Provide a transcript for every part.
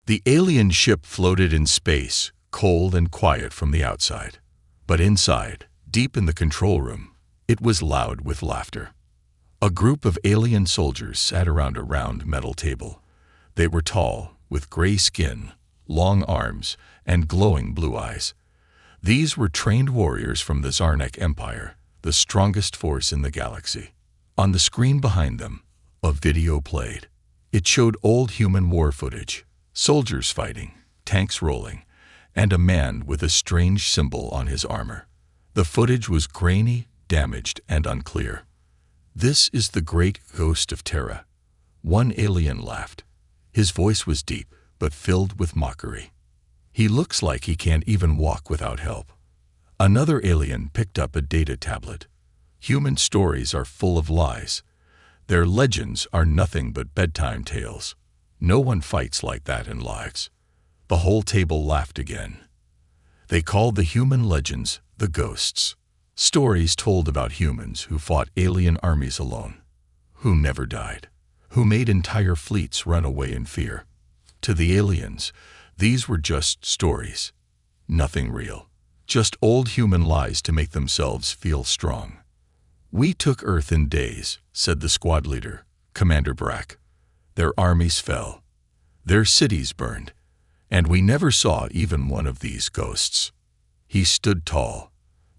The alien ship floated in space, cold and quiet from the outside. But inside, deep in the control room, it was loud with laughter. A group of alien soldiers sat around a round metal table. They were tall, with gray skin, long arms, and glowing blue eyes. These were trained warriors from the Zarnak Empire, the strongest force in the galaxy. On the screen behind them, a video played. It showed old human war footage, soldiers fighting, tanks rolling, and a man with a strange symbol on his armor. The footage was grainy, damaged, and unclear. "This is the great ghost of Terra." One alien laughed. His voice was deep, but filled with mockery. "He looks like he can't even walk without help." Another alien picked up a data tablet. "Human stories are full of lies. Their legends are nothing but bedtime tales. No one fights like that in lives." The whole table laughed again. They called the human legends the ghosts. Stories told about humans who fought alien armies alone, who never died, who made entire fleets run away in fear. To the aliens, these were just stories. Nothing real. Just old human lies to make themselves feel strong. "We took Earth in days," said the squad leader, Commander Brack. "Their armies fell. Their cities burned. And we never saw even one of these ghosts." He stood tall.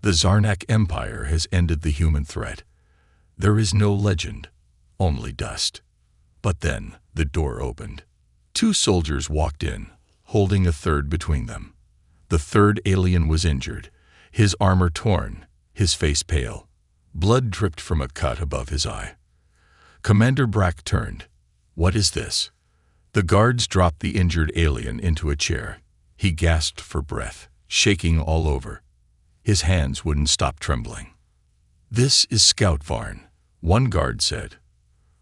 "The Zarnak Empire has ended the human threat. There is no legend, only dust." But then the door opened. Two soldiers walked in, holding a third between them. The third alien was injured, his armor torn, his face pale. Blood dripped from a cut above his eye. Commander Brack turned. "What is this?" The guards dropped the injured alien into a chair. He gasped for breath, shaking all over. His hands wouldn't stop trembling. "This is Scout Varn," one guard said.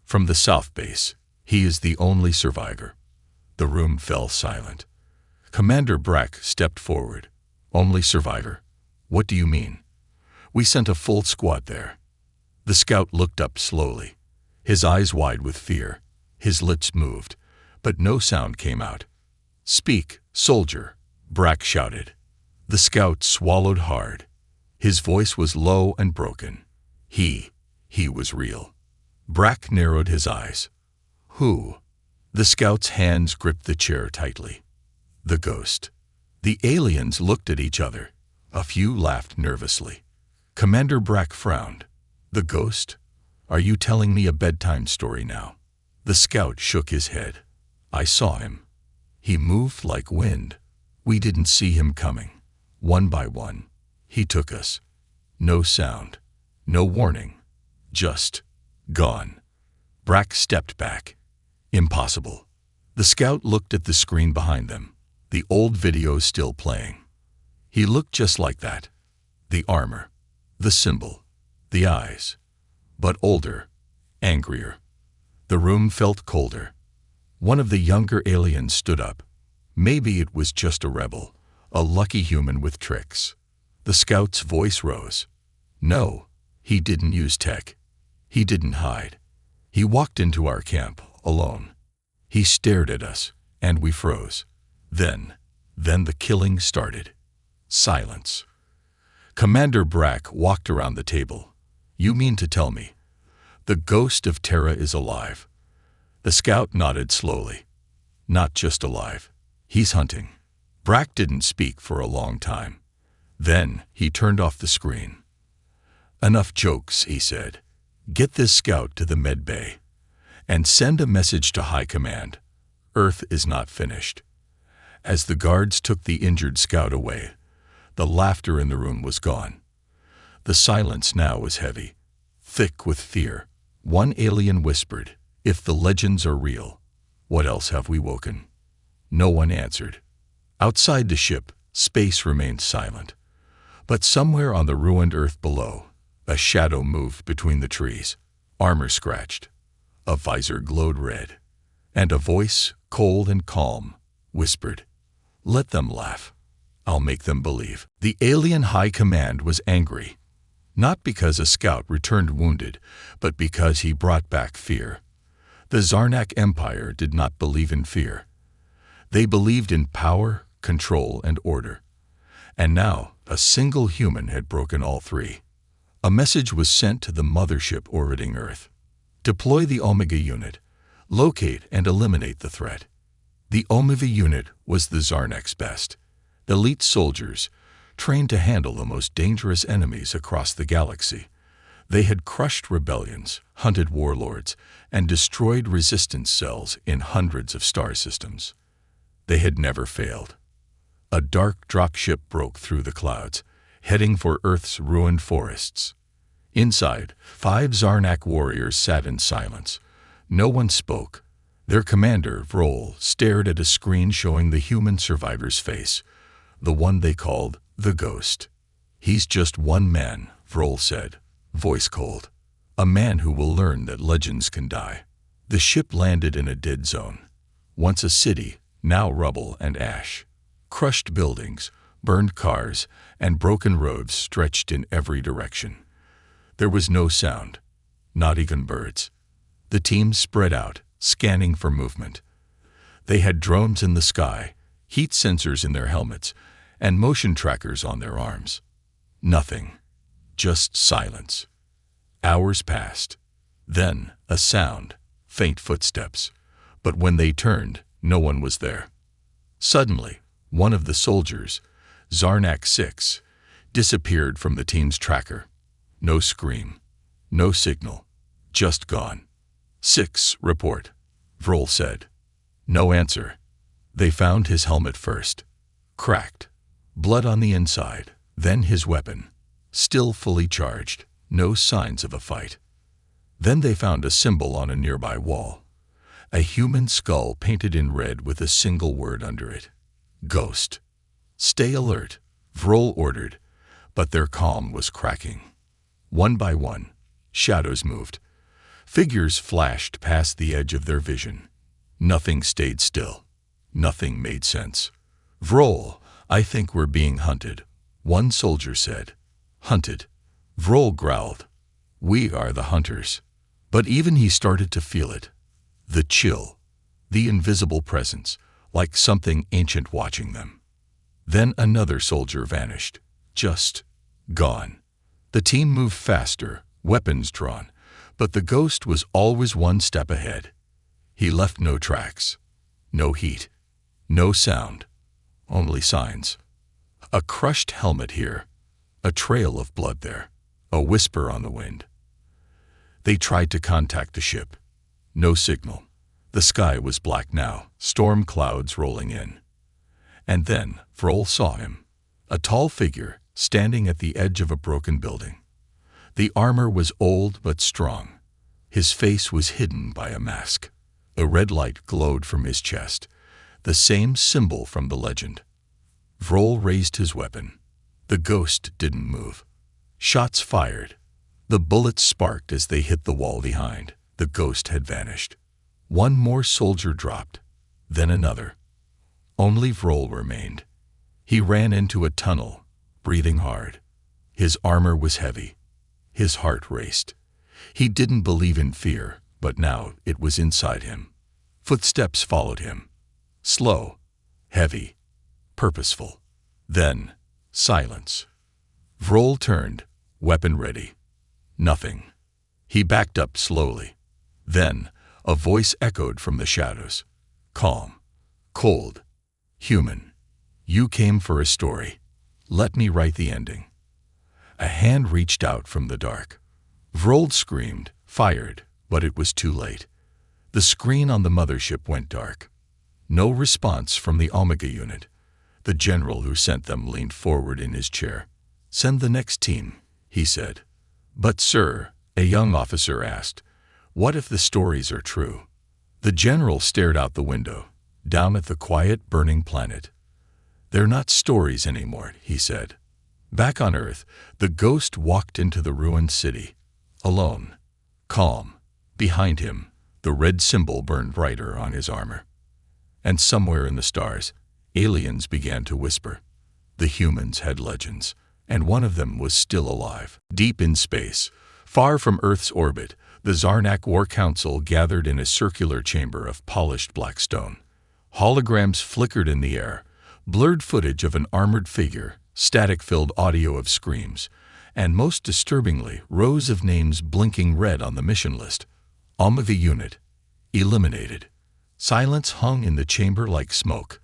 "From the South Base. He is the only survivor." The room fell silent. Commander Brack stepped forward. "Only survivor? What do you mean?" "We sent a full squad there." The scout looked up slowly, his eyes wide with fear. His lips moved, but no sound came out. "Speak, soldier," Brack shouted. The scout swallowed hard. His voice was low and broken. He was real. Brack narrowed his eyes. "Who?" The scout's hands gripped the chair tightly. "The ghost." The aliens looked at each other. A few laughed nervously. Commander Brack frowned. "The ghost? Are you telling me a bedtime story now?" The scout shook his head. "I saw him. He moved like wind. We didn't see him coming. One by one, he took us. No sound, no warning, just gone." Brack stepped back. "Impossible." The scout looked at the screen behind them, the old video still playing. He looked just like that. The armor, the symbol, the eyes. But older, angrier. The room felt colder. One of the younger aliens stood up. Maybe it was just a rebel, a lucky human with tricks. The scout's voice rose. "No, he didn't use tech. He didn't hide. He walked into our camp, alone. He stared at us, and we froze. Then the killing started." Silence. Commander Brack walked around the table. "You mean to tell me the ghost of Terra is alive?" The scout nodded slowly. "Not just alive. He's hunting." Brack didn't speak for a long time. Then he turned off the screen. "Enough jokes," he said. "Get this scout to the med bay. And send a message to High Command. Earth is not finished." As the guards took the injured scout away, the laughter in the room was gone. The silence now was heavy, thick with fear. One alien whispered, "If the legends are real, what else have we woken?" No one answered. Outside the ship, space remained silent. But somewhere on the ruined Earth below, a shadow moved between the trees. Armor scratched. A visor glowed red. And a voice, cold and calm, whispered, "Let them laugh. I'll make them believe." The alien high command was angry. Not because a scout returned wounded, but because he brought back fear. The Zarnak Empire did not believe in fear. They believed in power, control, and order. And now, a single human had broken all three. A message was sent to the mothership orbiting Earth. Deploy the Omega unit. Locate and eliminate the threat. The Omega unit was the Zarnak's best. Elite soldiers, trained to handle the most dangerous enemies across the galaxy. They had crushed rebellions, hunted warlords, and destroyed resistance cells in hundreds of star systems. They had never failed. A dark dropship broke through the clouds, heading for Earth's ruined forests. Inside, 5 Zarnak warriors sat in silence. No one spoke. Their commander, Vrol, stared at a screen showing the human survivor's face, the one they called the Ghost. "He's just one man," Vrol said, voice cold. "A man who will learn that legends can die." The ship landed in a dead zone. Once a city, now rubble and ash. Crushed buildings, burned cars, and broken roads stretched in every direction. There was no sound, not even birds. The team spread out, scanning for movement. They had drones in the sky, heat sensors in their helmets, and motion trackers on their arms. Nothing. Just silence. Hours passed. Then a sound, faint footsteps. But when they turned, no one was there. Suddenly, one of the soldiers, Zarnak 6, disappeared from the team's tracker. No scream, no signal, just gone. "6, report," Vrol said. No answer. They found his helmet first. Cracked. Blood on the inside, then his weapon. Still fully charged, no signs of a fight. Then they found a symbol on a nearby wall. A human skull painted in red with a single word under it. Ghost. "Stay alert," Vrol ordered, but their calm was cracking. One by one, shadows moved. Figures flashed past the edge of their vision. Nothing stayed still. Nothing made sense. "Vrol, I think we're being hunted," one soldier said. "Hunted?" Vrol growled. "We are the hunters." But even he started to feel it. The chill. The invisible presence, like something ancient watching them. Then another soldier vanished. Just gone. The team moved faster, weapons drawn, but the Ghost was always one step ahead. He left no tracks, no heat, no sound, only signs. A crushed helmet here, a trail of blood there, a whisper on the wind. They tried to contact the ship. No signal. The sky was black now, storm clouds rolling in. And then Vrol saw him, a tall figure standing at the edge of a broken building. The armor was old but strong. His face was hidden by a mask. A red light glowed from his chest, the same symbol from the legend. Vrol raised his weapon. The Ghost didn't move. Shots fired. The bullets sparked as they hit the wall behind. The Ghost had vanished. One more soldier dropped, then another. Only Vrol remained. He ran into a tunnel, breathing hard. His armor was heavy. His heart raced. He didn't believe in fear, but now it was inside him. Footsteps followed him. Slow, heavy, purposeful. Then, silence. Vrol turned, weapon ready. Nothing. He backed up slowly. Then, a voice echoed from the shadows. Calm, cold, human. "You came for a story. Let me write the ending." A hand reached out from the dark. Vrol screamed, fired, but it was too late. The screen on the mothership went dark. No response from the Omega unit. The general who sent them leaned forward in his chair. "Send the next team," he said. "But sir," a young officer asked, "what if the stories are true?" The general stared out the window, down at the quiet, burning planet. "They're not stories anymore," he said. Back on Earth, the Ghost walked into the ruined city, alone, calm. Behind him, the red symbol burned brighter on his armor. And somewhere in the stars, aliens began to whisper. The humans had legends, and one of them was still alive. Deep in space, far from Earth's orbit, the Zarnak War Council gathered in a circular chamber of polished black stone. Holograms flickered in the air, blurred footage of an armored figure, static-filled audio of screams, and most disturbingly, rows of names blinking red on the mission list. Omega unit. Eliminated. Silence hung in the chamber like smoke.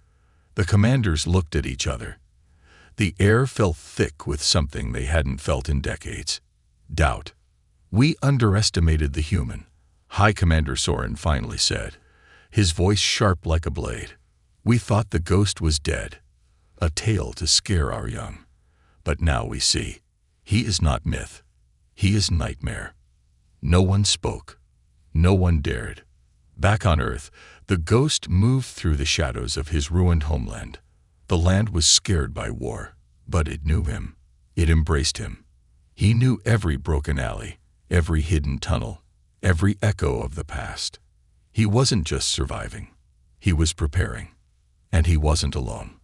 The commanders looked at each other. The air felt thick with something they hadn't felt in decades. Doubt. "We underestimated the human," High Commander Soren finally said, his voice sharp like a blade. "We thought the ghost was dead, a tale to scare our young. But now we see. He is not myth. He is nightmare." No one spoke. No one dared. Back on Earth, the ghost moved through the shadows of his ruined homeland. The land was scared by war, but it knew him. It embraced him. He knew every broken alley, every hidden tunnel, every echo of the past. He wasn't just surviving. He was preparing. And he wasn't alone.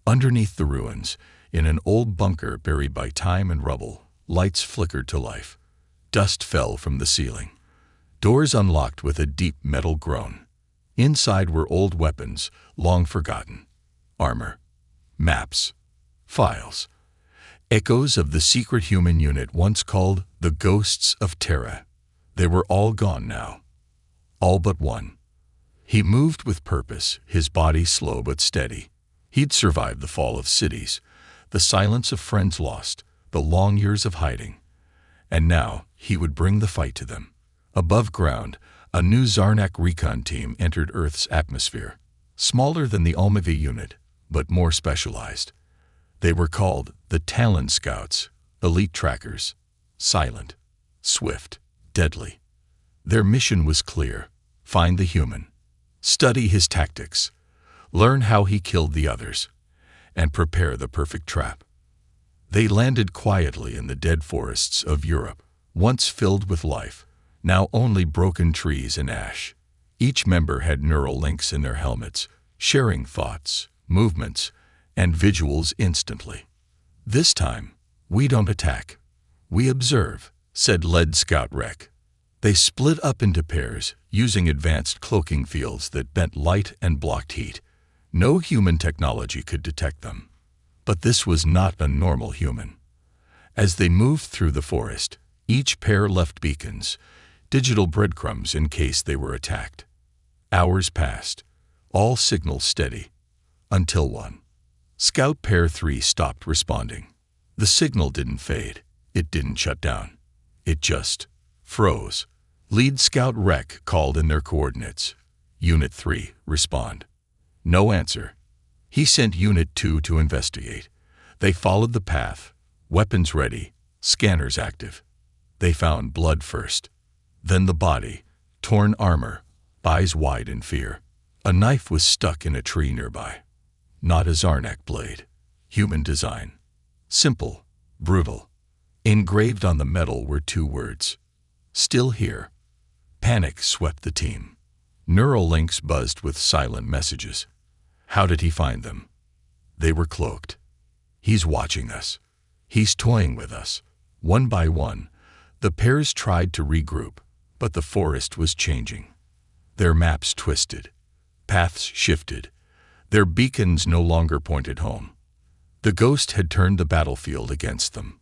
Underneath the ruins, in an old bunker buried by time and rubble, lights flickered to life. Dust fell from the ceiling. Doors unlocked with a deep metal groan. Inside were old weapons, long forgotten. Armor. Maps. Files. Echoes of the secret human unit once called the Ghosts of Terra. They were all gone now. All but one. He moved with purpose, his body slow but steady. He'd survived the fall of cities, the silence of friends lost, the long years of hiding. And now he would bring the fight to them. Above ground, a new Zarnak recon team entered Earth's atmosphere. Smaller than the Omega unit, but more specialized. They were called the Talon Scouts, elite trackers. Silent, swift, deadly. Their mission was clear: find the human, study his tactics, learn how he killed the others, and prepare the perfect trap. They landed quietly in the dead forests of Europe, once filled with life, now only broken trees and ash. Each member had neural links in their helmets, sharing thoughts, movements, and visuals instantly. "This time, we don't attack. We observe," said lead Scout Rek. They split up into pairs, using advanced cloaking fields that bent light and blocked heat. No human technology could detect them. But this was not a normal human. As they moved through the forest, each pair left beacons, digital breadcrumbs in case they were attacked. Hours passed, all signals steady, until one. Scout Pair 3 stopped responding. The signal didn't fade. It didn't shut down. It just froze. Lead Scout Rek called in their coordinates. "Unit 3, respond." No answer. He sent Unit 2 to investigate. They followed the path, weapons ready, scanners active. They found blood first. Then the body, torn armor, eyes wide in fear. A knife was stuck in a tree nearby. Not a Zarnak blade. Human design. Simple, brutal. Engraved on the metal were 2 words. "Still here." Panic swept the team. Neural links buzzed with silent messages. How did he find them? They were cloaked. "He's watching us. He's toying with us." One by one, the pairs tried to regroup, but the forest was changing. Their maps twisted. Paths shifted. Their beacons no longer pointed home. The ghost had turned the battlefield against them.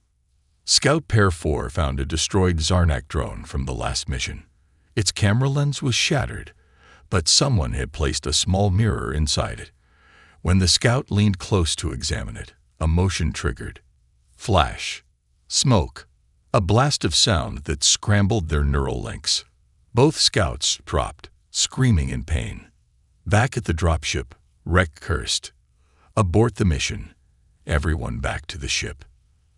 Scout Pair 4 found a destroyed Zarnak drone from the last mission. Its camera lens was shattered, but someone had placed a small mirror inside it. When the scout leaned close to examine it, a motion triggered. Flash. Smoke. A blast of sound that scrambled their neural links. Both scouts dropped, screaming in pain. Back at the dropship, Rek cursed. Abort the mission. Everyone back to the ship.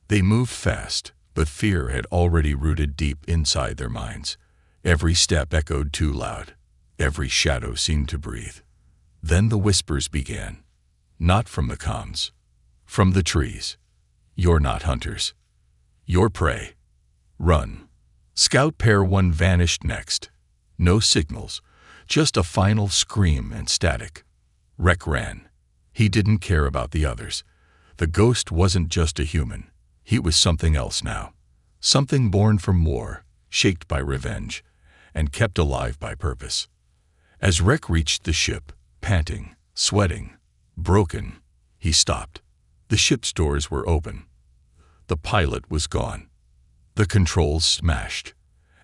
They moved fast, but fear had already rooted deep inside their minds. Every step echoed too loud. Every shadow seemed to breathe. Then the whispers began. Not from the comms. From the trees. "You're not hunters. You're prey. Run." Scout Pair 1 vanished next. No signals, just a final scream and static. Rek ran. He didn't care about the others. The ghost wasn't just a human. He was something else now. Something born from war, shaped by revenge, and kept alive by purpose. As Rek reached the ship, panting, Sweating, broken, he stopped. The ship's doors were open. The pilot was gone. The controls smashed,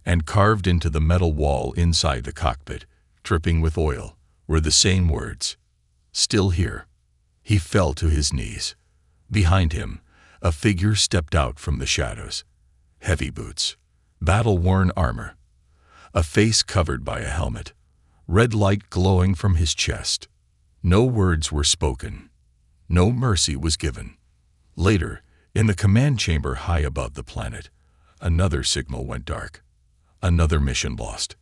and carved into the metal wall inside the cockpit, dripping with oil, were the same words. Still here. He fell to his knees. Behind him, a figure stepped out from the shadows. Heavy boots, battle-worn armor, a face covered by a helmet, red light glowing from his chest. No words were spoken. No mercy was given. Later, in the command chamber high above the planet, another signal went dark. Another mission lost.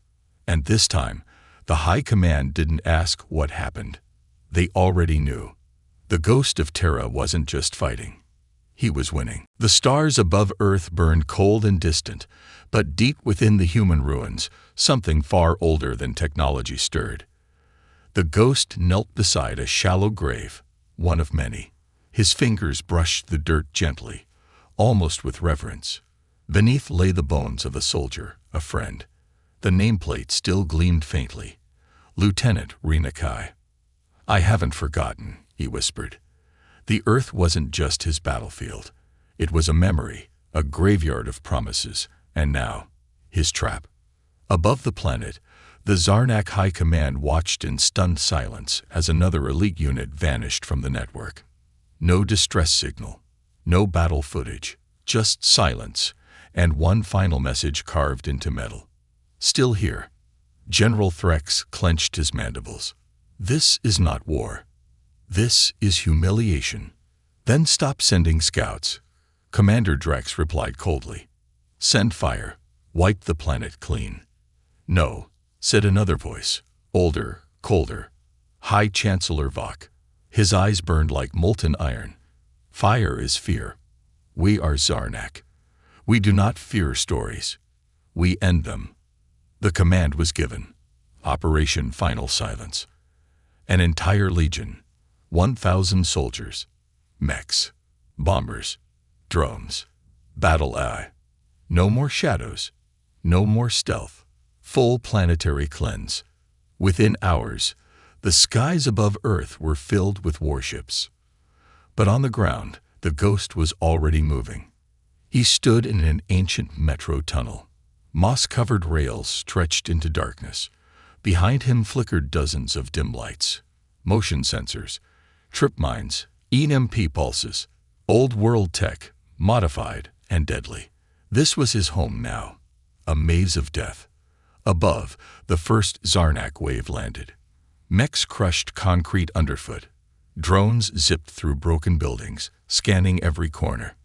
And this time, the High Command didn't ask what happened. They already knew. The ghost of Terra wasn't just fighting. He was winning. The stars above Earth burned cold and distant, but deep within the human ruins, something far older than technology stirred. The ghost knelt beside a shallow grave, one of many. His fingers brushed the dirt gently, almost with reverence. Beneath lay the bones of a soldier, a friend. The nameplate still gleamed faintly. Lieutenant Renakai. "I haven't forgotten," he whispered. The Earth wasn't just his battlefield. It was a memory, a graveyard of promises, and now, his trap. Above the planet, the Zarnak High Command watched in stunned silence as another elite unit vanished from the network. No distress signal, no battle footage, just silence, and one final message carved into metal. "Still here." General Threx clenched his mandibles. "This is not war. This is humiliation." "Then stop sending scouts." Commander Drex replied coldly. "Send fire. Wipe the planet clean." "No," said another voice, older, colder. High Chancellor Vok. His eyes burned like molten iron. "Fire is fear. We are Zarnak. We do not fear stories. We end them." The command was given. Operation Final Silence. An entire legion, 1,000 soldiers, mechs, bombers, drones, battle AI. No more shadows, no more stealth. Full planetary cleanse. Within hours, the skies above Earth were filled with warships. But on the ground, the ghost was already moving. He stood in an ancient metro tunnel. Moss-covered rails stretched into darkness. Behind him flickered dozens of dim lights, motion sensors, trip mines, EMP pulses, old-world tech, modified and deadly. This was his home now, a maze of death. Above, the first Zarnak wave landed. Mechs crushed concrete underfoot. Drones zipped through broken buildings, scanning every corner.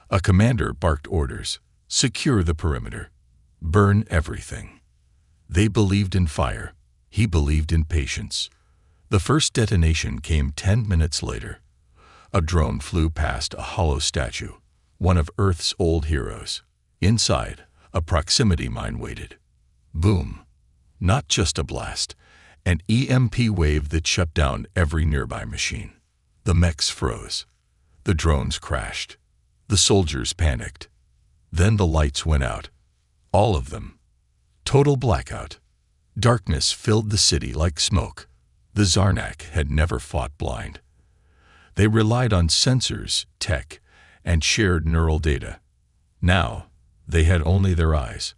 A commander barked orders: "Secure the perimeter. Burn everything." They believed in fire. He believed in patience. The first detonation came 10 minutes later. A drone flew past a hollow statue, one of Earth's old heroes. Inside, a proximity mine waited. Boom. Not just a blast, an EMP wave that shut down every nearby machine. The mechs froze. The drones crashed. The soldiers panicked. Then the lights went out. All of them. Total blackout. Darkness filled the city like smoke. The Zarnak had never fought blind. They relied on sensors, tech, and shared neural data. Now, they had only their eyes.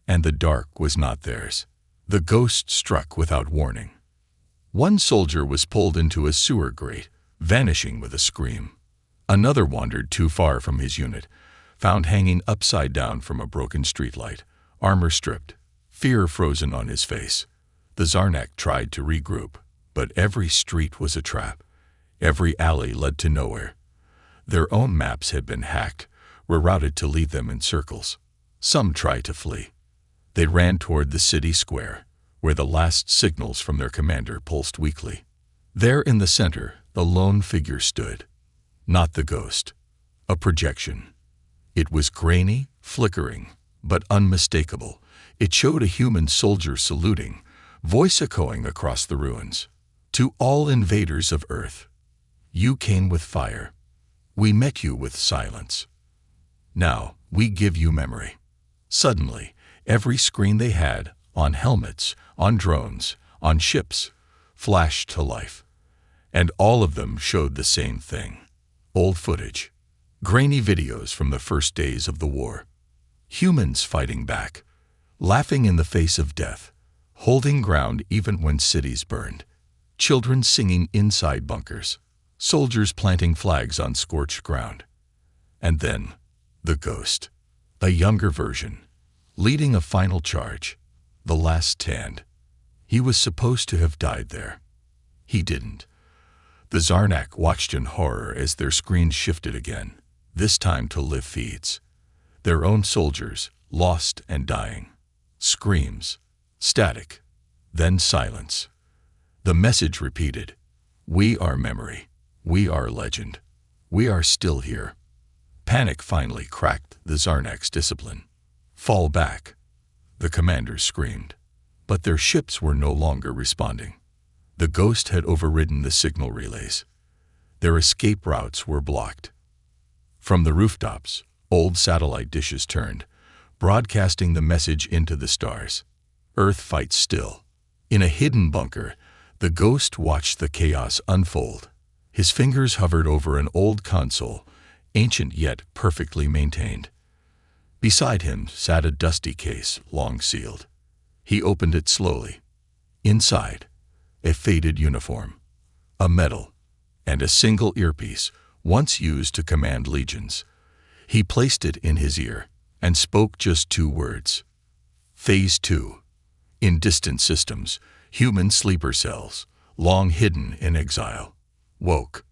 And the dark was not theirs. The ghost struck without warning. One soldier was pulled into a sewer grate, vanishing with a scream. Another wandered too far from his unit, found hanging upside down from a broken streetlight, armor stripped, fear frozen on his face. The Zarnak tried to regroup, but every street was a trap. Every alley led to nowhere. Their own maps had been hacked, rerouted to lead them in circles. Some tried to flee. They ran toward the city square, where the last signals from their commander pulsed weakly. There in the center, the lone figure stood. Not the ghost. A projection. It was grainy, flickering, but unmistakable. It showed a human soldier saluting, voice echoing across the ruins. "To all invaders of Earth, you came with fire. We met you with silence. Now we give you memory." Suddenly, every screen they had, on helmets, on drones, on ships, flashed to life. And all of them showed the same thing. Old footage. Grainy videos from the first days of the war. Humans fighting back, laughing in the face of death, holding ground even when cities burned. Children singing inside bunkers. Soldiers planting flags on scorched ground. And then, the Ghost. A younger version, leading a final charge. The last stand. He was supposed to have died there. He didn't. The Zarnak watched in horror as their screens shifted again, this time to live feeds. Their own soldiers, lost and dying. Screams. Static. Then silence. The message repeated. We are memory. We are legend. We are still here. Panic finally cracked the Zarnak's discipline. Fall back. The commanders screamed. But their ships were no longer responding. The Ghost had overridden the signal relays. Their escape routes were blocked. From the rooftops, old satellite dishes turned, broadcasting the message into the stars. Earth fights still. In a hidden bunker, the Ghost watched the chaos unfold. His fingers hovered over an old console, ancient yet perfectly maintained. Beside him sat a dusty case, long sealed. He opened it slowly. Inside, a faded uniform, a medal, and a single earpiece, once used to command legions. He placed it in his ear and spoke just 2 words. Phase 2. In distant systems, human sleeper cells, long hidden in exile, woke.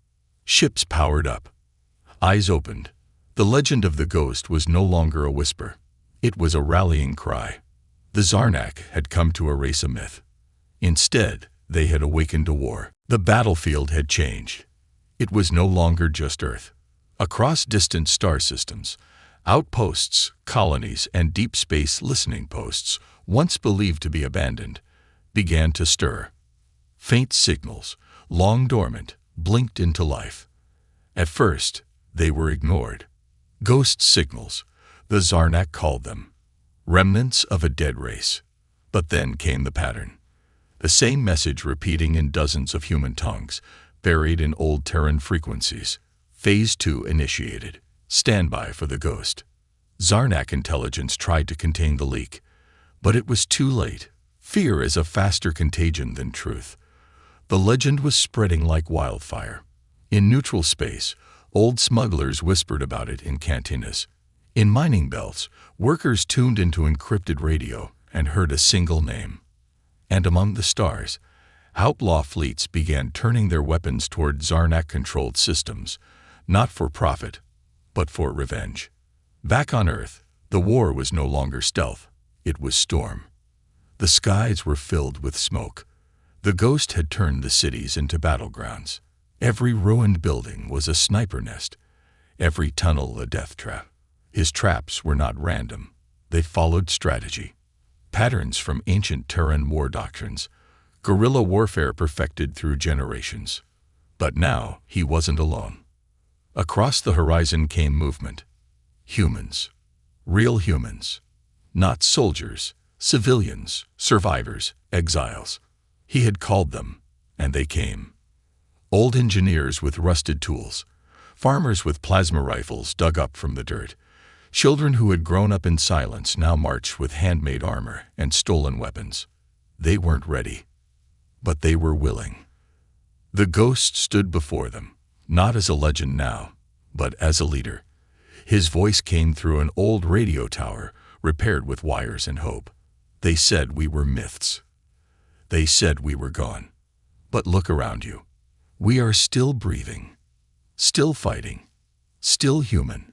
Ships powered up. Eyes opened. The legend of the Ghost was no longer a whisper. It was a rallying cry. The Zarnak had come to erase a myth. Instead, they had awakened a war. The battlefield had changed. It was no longer just Earth. Across distant star systems, outposts, colonies, and deep space listening posts, once believed to be abandoned, began to stir. Faint signals, long dormant, blinked into life. At first, they were ignored. Ghost signals, the Zarnak called them. Remnants of a dead race. But then came the pattern. The same message repeating in dozens of human tongues, buried in old Terran frequencies. Phase 2 initiated. Standby for the Ghost. Zarnak intelligence tried to contain the leak, but it was too late. Fear is a faster contagion than truth. The legend was spreading like wildfire. In neutral space, old smugglers whispered about it in cantinas. In mining belts, workers tuned into encrypted radio and heard a single name. And among the stars, outlaw fleets began turning their weapons toward Zarnak-controlled systems, not for profit, but for revenge. Back on Earth, the war was no longer stealth. It was storm. The skies were filled with smoke. The Ghost had turned the cities into battlegrounds. Every ruined building was a sniper nest, every tunnel a death trap. His traps were not random. They followed strategy. Patterns from ancient Terran war doctrines, guerrilla warfare perfected through generations. But now he wasn't alone. Across the horizon came movement. Humans. Real humans. Not soldiers, civilians, survivors, exiles. He had called them, and they came. Old engineers with rusted tools, farmers with plasma rifles dug up from the dirt. Children who had grown up in silence now marched with handmade armor and stolen weapons. They weren't ready, but they were willing. The Ghost stood before them, not as a legend now, but as a leader. His voice came through an old radio tower, repaired with wires and hope. They said we were myths. They said we were gone. But look around you. We are still breathing, still fighting, still human.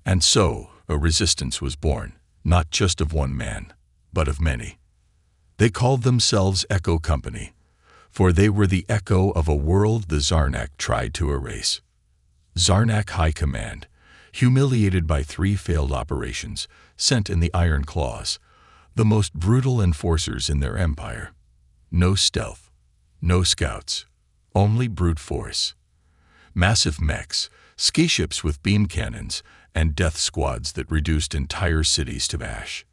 And so, a resistance was born, not just of one man, but of many. They called themselves Echo Company, for they were the echo of a world the Zarnak tried to erase. Zarnak High Command, humiliated by 3 failed operations, sent in the Iron Claws, the most brutal enforcers in their empire. No stealth, no scouts, only brute force. Massive mechs, ski ships with beam cannons, and death squads that reduced entire cities to ash.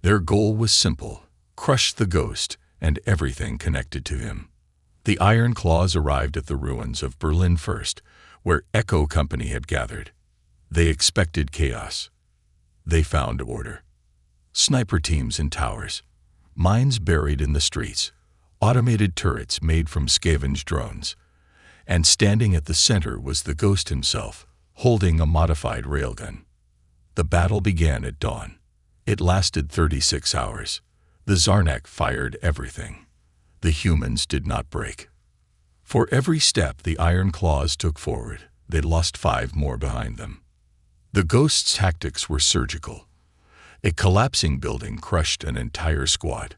Their goal was simple: crush the Ghost and everything connected to him. The Iron Claws arrived at the ruins of Berlin first, where Echo Company had gathered. They expected chaos. They found order. Sniper teams in towers, mines buried in the streets, automated turrets made from scavenged drones. And standing at the center was the Ghost himself, holding a modified railgun. The battle began at dawn. It lasted 36 hours. The Zarnak fired everything. The humans did not break. For every step the Iron Claws took forward, they lost 5 more behind them. The Ghost's tactics were surgical. A collapsing building crushed an entire squad.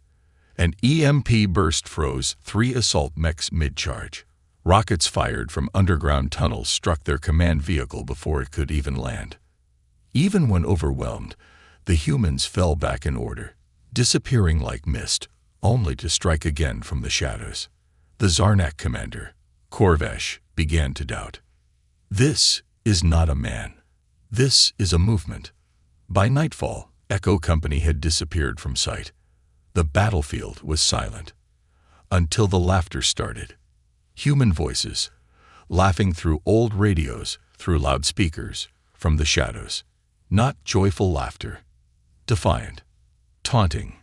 An EMP burst froze 3 assault mechs mid-charge. Rockets fired from underground tunnels struck their command vehicle before it could even land. Even when overwhelmed, the humans fell back in order, disappearing like mist, only to strike again from the shadows. The Zarnak commander, Korvesh, began to doubt. This is not a man. This is a movement. By nightfall, Echo Company had disappeared from sight. The battlefield was silent. Until the laughter started. Human voices, laughing through old radios, through loudspeakers, from the shadows. Not joyful laughter. Defiant. Taunting.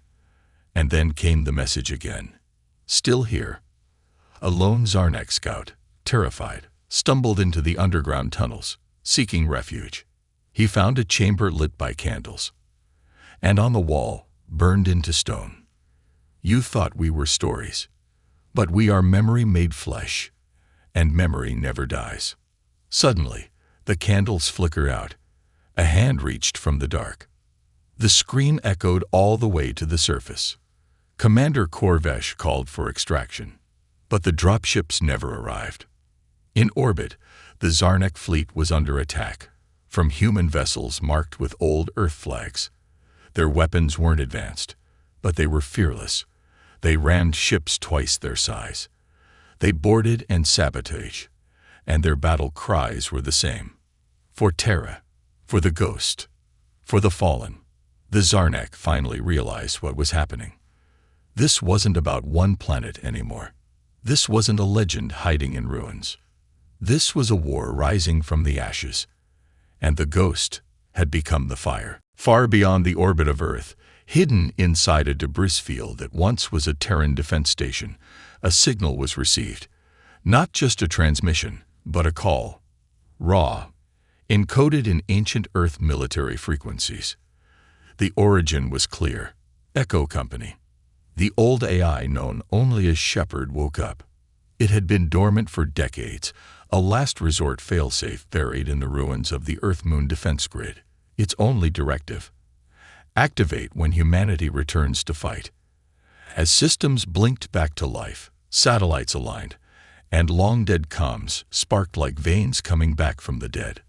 And then came the message again. Still here. A lone Zarnak scout, terrified, stumbled into the underground tunnels, seeking refuge. He found a chamber lit by candles. And on the wall, burned into stone. You thought we were stories. But we are memory made flesh, and memory never dies. Suddenly, the candles flicker out. A hand reached from the dark. The scream echoed all the way to the surface. Commander Korvesh called for extraction, but the dropships never arrived. In orbit, the Zarnak fleet was under attack, from human vessels marked with old Earth flags. Their weapons weren't advanced, but they were fearless. They rammed ships twice their size. They boarded and sabotaged, and their battle cries were the same. For Terra, for the Ghost, for the Fallen. The Zarnak finally realized what was happening. This wasn't about one planet anymore. This wasn't a legend hiding in ruins. This was a war rising from the ashes, and the Ghost had become the fire. Far beyond the orbit of Earth, hidden inside a debris field that once was a Terran defense station, a signal was received. Not just a transmission, but a call. Raw, encoded in ancient Earth military frequencies. The origin was clear. Echo Company. The old AI known only as Shepard woke up. It had been dormant for decades, a last resort failsafe buried in the ruins of the Earth-Moon defense grid. Its only directive. Activate when humanity returns to fight. As systems blinked back to life, satellites aligned, and long-dead comms sparked like veins coming back from the dead.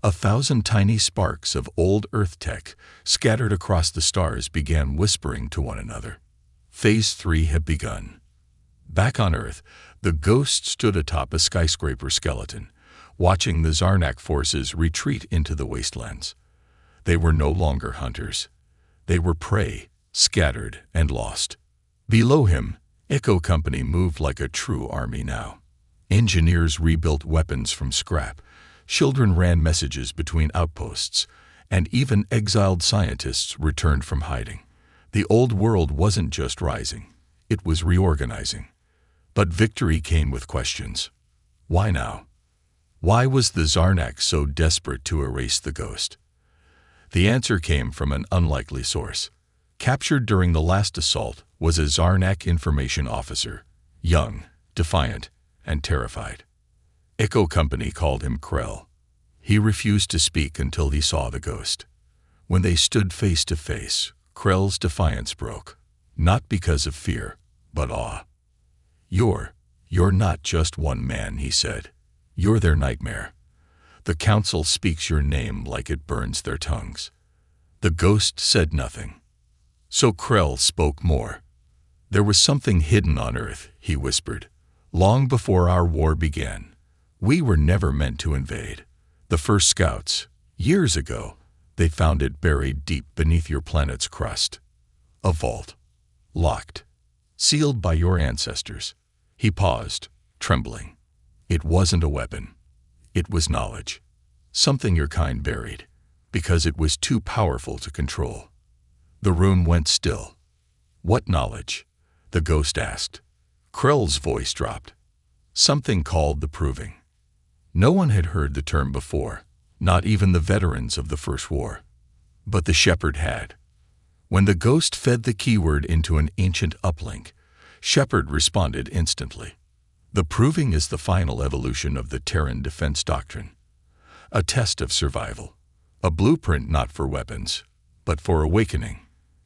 1,000 tiny sparks of old Earth tech scattered across the stars began whispering to one another. Phase 3 had begun. Back on Earth, the Ghost stood atop a skyscraper skeleton, watching the Zarnak forces retreat into the wastelands. They were no longer hunters. They were prey, scattered and lost. Below him, Echo Company moved like a true army now. Engineers rebuilt weapons from scrap, children ran messages between outposts, and even exiled scientists returned from hiding. The old world wasn't just rising, it was reorganizing. But victory came with questions. Why now? Why was the Zarnak so desperate to erase the Ghost? The answer came from an unlikely source. Captured during the last assault was a Zarnak information officer, young, defiant, and terrified. Echo Company called him Krell. He refused to speak until he saw the Ghost. When they stood face to face, Krell's defiance broke, not because of fear, but awe. You're not just one man, he said. You're their nightmare. The Council speaks your name like it burns their tongues. The Ghost said nothing. So Krell spoke more. There was something hidden on Earth, he whispered. Long before our war began, we were never meant to invade. The first scouts, years ago, they found it buried deep beneath your planet's crust. A vault. Locked. Sealed by your ancestors. He paused, trembling. It wasn't a weapon. It was knowledge. Something your kind buried, because it was too powerful to control. The room went still. What knowledge? The ghost asked. Krell's voice dropped. Something called the proving. No one had heard the term before, not even the veterans of the First War. But the shepherd had. When the ghost fed the keyword into an ancient uplink, Shepard responded instantly. The proving is the final evolution of the Terran defense doctrine. A test of survival. A blueprint not for weapons, but for awakening.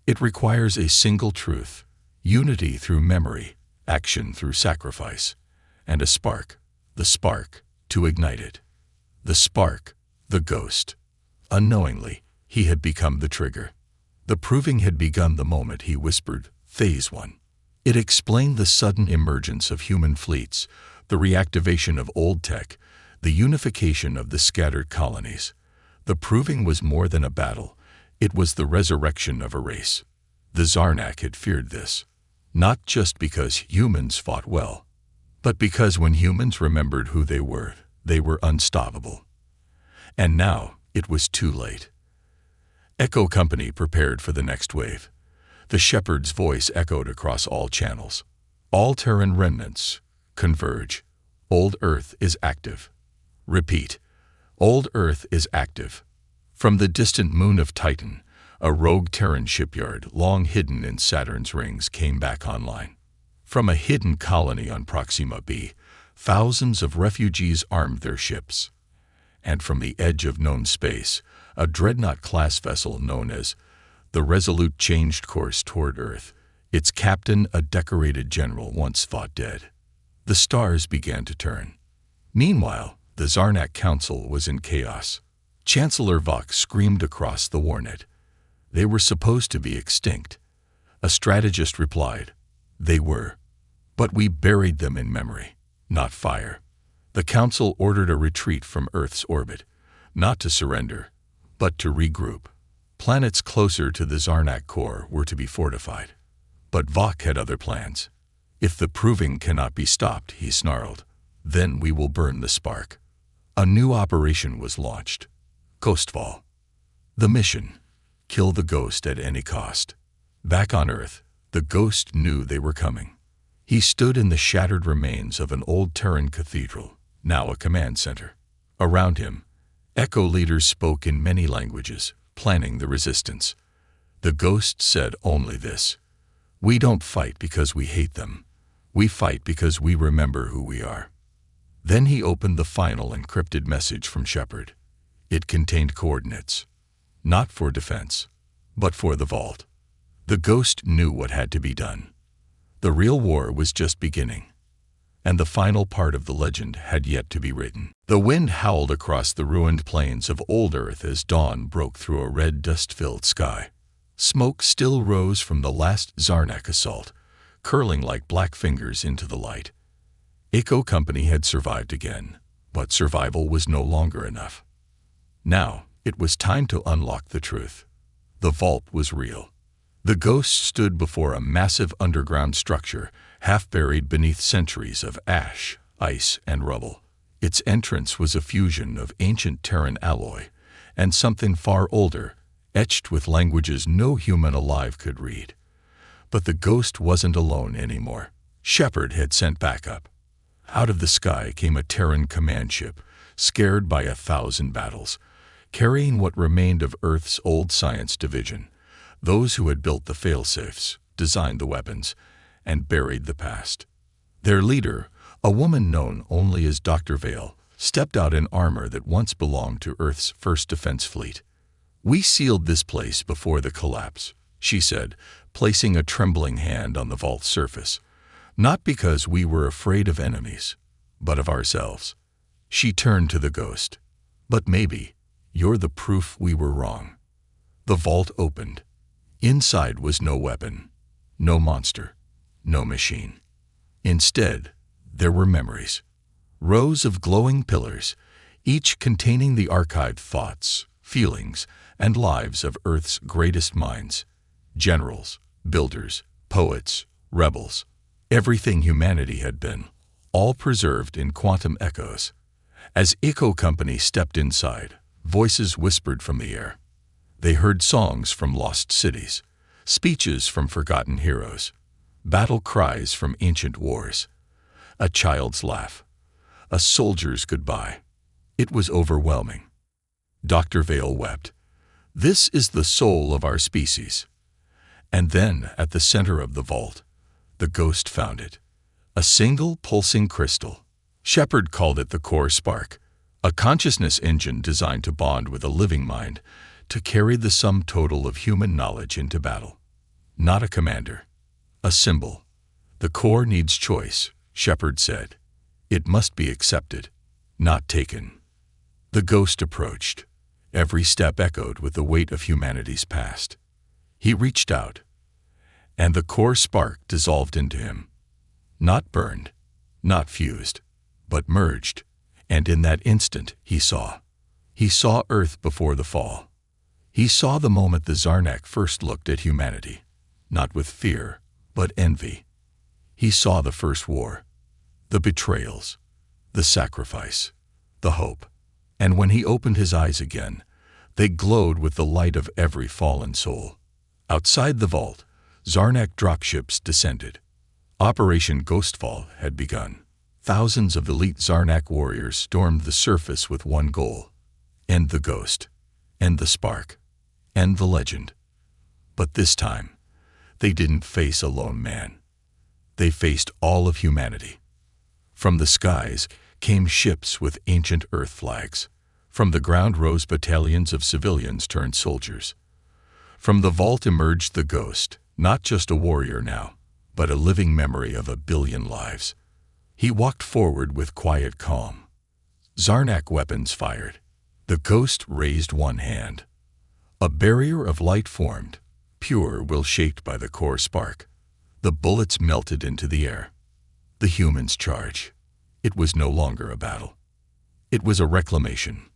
It requires a single truth, unity through memory, action through sacrifice, and a spark, the spark, to ignite it. The spark, the ghost. Unknowingly, he had become the trigger. The proving had begun the moment he whispered, Phase 1. It explained the sudden emergence of human fleets, the reactivation of old tech, the unification of the scattered colonies. The proving was more than a battle. It was the resurrection of a race. The Zarnak had feared this, not just because humans fought well, but because when humans remembered who they were unstoppable. And now it was too late. Echo Company prepared for the next wave. The shepherd's voice echoed across all channels. All Terran remnants, converge. Old Earth is active. Repeat. Old Earth is active. From the distant moon of Titan, a rogue Terran shipyard long hidden in Saturn's rings came back online. From a hidden colony on Proxima b, thousands of refugees armed their ships. And from the edge of known space, a dreadnought-class vessel known as the Resolute changed course toward Earth. Its captain, a decorated general, once thought dead. The stars began to turn. Meanwhile, the Zarnak Council was in chaos. Chancellor Vok screamed across the warnet. They were supposed to be extinct. A strategist replied, They were. But we buried them in memory, not fire. The Council ordered a retreat from Earth's orbit, not to surrender, but to regroup. Planets closer to the Zarnak core were to be fortified. But Vok had other plans. If the proving cannot be stopped, he snarled, then we will burn the spark. A new operation was launched. Ghostfall. The mission: kill the ghost at any cost. Back on Earth, the ghost knew they were coming. He stood in the shattered remains of an old Terran cathedral, now a command center. Around him, Echo leaders spoke in many languages, planning the resistance. The ghost said only this: We don't fight because we hate them. We fight because we remember who we are. Then he opened the final encrypted message from Shepard. It contained coordinates, not for defense, but for the vault. The ghost knew what had to be done. The real war was just beginning, and the final part of the legend had yet to be written. The wind howled across the ruined plains of old Earth as dawn broke through a red dust-filled sky. Smoke still rose from the last Zarnak assault, curling like black fingers into the light. Echo Company had survived again, but survival was no longer enough. Now, it was time to unlock the truth. The vault was real. The ghost stood before a massive underground structure, half buried beneath centuries of ash, ice, and rubble. Its entrance was a fusion of ancient Terran alloy and something far older, etched with languages no human alive could read. But the ghost wasn't alone anymore. Shepard had sent backup. Out of the sky came a Terran command ship, scared by 1,000 battles, carrying what remained of Earth's old science division, those who had built the failsafes, designed the weapons, and buried the past. Their leader, a woman known only as Dr. Vale, stepped out in armor that once belonged to Earth's first defense fleet. We sealed this place before the collapse, she said, placing a trembling hand on the vault's surface. Not because we were afraid of enemies, but of ourselves. She turned to the ghost. But maybe you're the proof we were wrong. The vault opened. Inside was no weapon, no monster, no machine. Instead, there were memories. Rows of glowing pillars, each containing the archived thoughts, feelings, and lives of Earth's greatest minds. Generals, builders, poets, rebels. everything humanity had been, all preserved in quantum echoes. As Echo Company stepped inside, voices whispered from the air. They heard songs from lost cities, speeches from forgotten heroes, battle cries from ancient wars, a child's laugh, a soldier's goodbye. It was overwhelming. Dr. Vale wept. This is the soul of our species. And then, at the center of the vault, the ghost found it. A single pulsing crystal. Shepard called it the core spark, a consciousness engine designed to bond with a living mind, to carry the sum total of human knowledge into battle. Not a commander, a symbol. The core needs choice, Shepard said. It must be accepted, not taken. The ghost approached. Every step echoed with the weight of humanity's past. He reached out, and the core spark dissolved into him. Not burned, not fused, but merged, and in that instant he saw. He saw Earth before the fall. He saw the moment the Zarnak first looked at humanity, not with fear, but envy. He saw the first war, the betrayals, the sacrifice, the hope. And when he opened his eyes again, they glowed with the light of every fallen soul. Outside the vault, Zarnak dropships descended. Operation Ghostfall had begun. Thousands of elite Zarnak warriors stormed the surface with one goal: end the ghost, end the spark, end the legend. But this time, they didn't face a lone man. They faced all of humanity. From the skies came ships with ancient Earth flags. From the ground rose battalions of civilians turned soldiers. From the vault emerged the ghost, not just a warrior now, but a living memory of 1 billion lives. He walked forward with quiet calm. Zarnak weapons fired. The ghost raised one hand. A barrier of light formed, pure will shaped by the core spark. The bullets melted into the air. The humans charged. It was no longer a battle. It was a reclamation.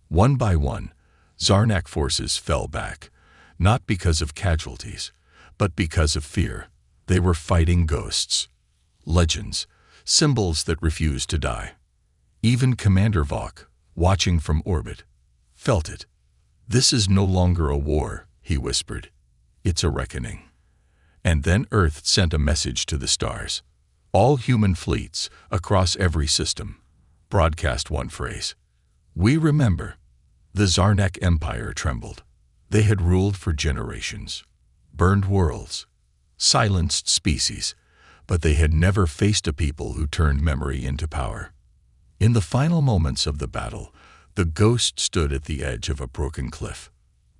One by one, Zarnak forces fell back, not because of casualties, but because of fear. They were fighting ghosts, legends, symbols that refused to die. Even Commander Vok, watching from orbit, felt it. This is no longer a war, he whispered. It's a reckoning. And then Earth sent a message to the stars. All human fleets, across every system, broadcast one phrase. We remember. The Zarnak Empire trembled. They had ruled for generations, burned worlds, silenced species, but they had never faced a people who turned memory into power. In the final moments of the battle, the ghost stood at the edge of a broken cliff.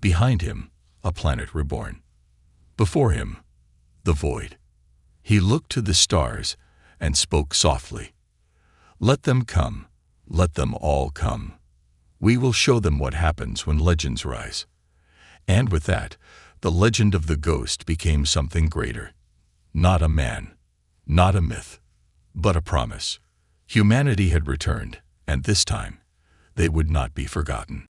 Behind him, a planet reborn. Before him, the void. He looked to the stars and spoke softly. Let them come. Let them all come. We will show them what happens when legends rise. And with that, the legend of the ghost became something greater. Not a man, not a myth, but a promise. Humanity had returned, and this time, they would not be forgotten.